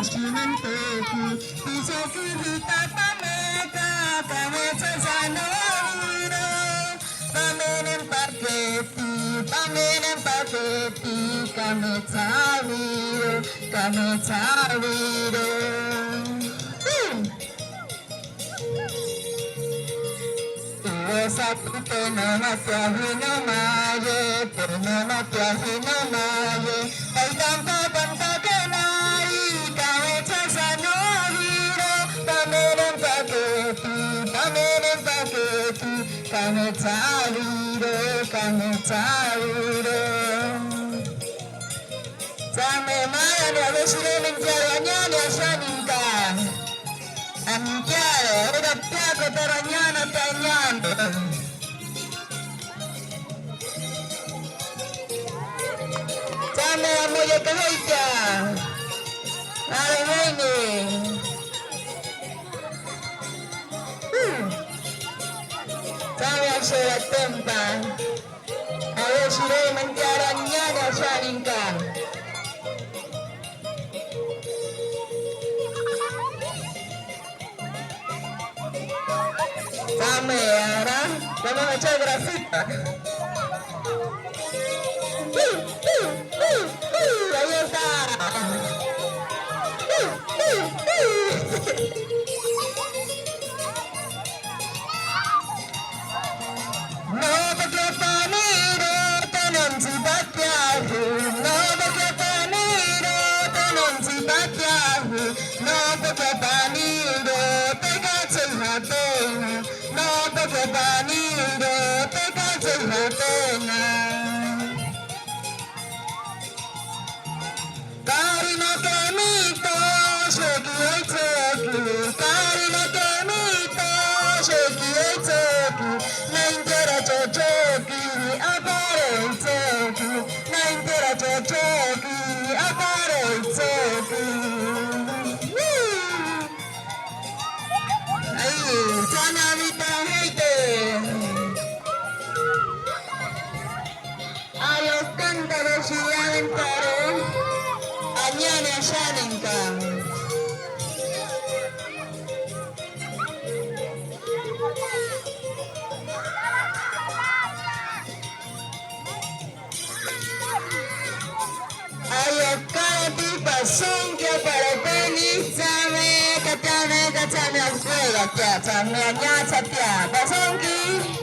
Shinantoku, Tisoku Hitatameka, Kametsa Sanoro, Pamenen Paketi, Kametsa Satu penama tiahina maye, penama tiahina maye. Paitang kapan kakenai, kau sasano hiro. Pamenen paketi, kau cahiro. Sampai mana dia bersudah menjaranya dia saningkan. Antiare, udah piago teranyana tanyan. Sama moja kehaja. Hari ini. Sama surat tempat. Ayo sudah menjaranya dia saningkan. Sama ya, nama macam grafik. Ayo tak. No bagaimana tanam sibatyahu, no bagaimana tanam sibatyahu, no bagaimana tegat sehatena. No bagaimana tegat sehatena. Karena kemito sekiai teku, karena kemito sekiai teku. Naintera cocoki apare teku, naintera cocoki apare teku. Ayo, sana mita hete. Ayo canta siang taro, anyana shaningkan. Ayo kati pasungkya para penisame, katame katame aswega kya, tame anya satya pasungki.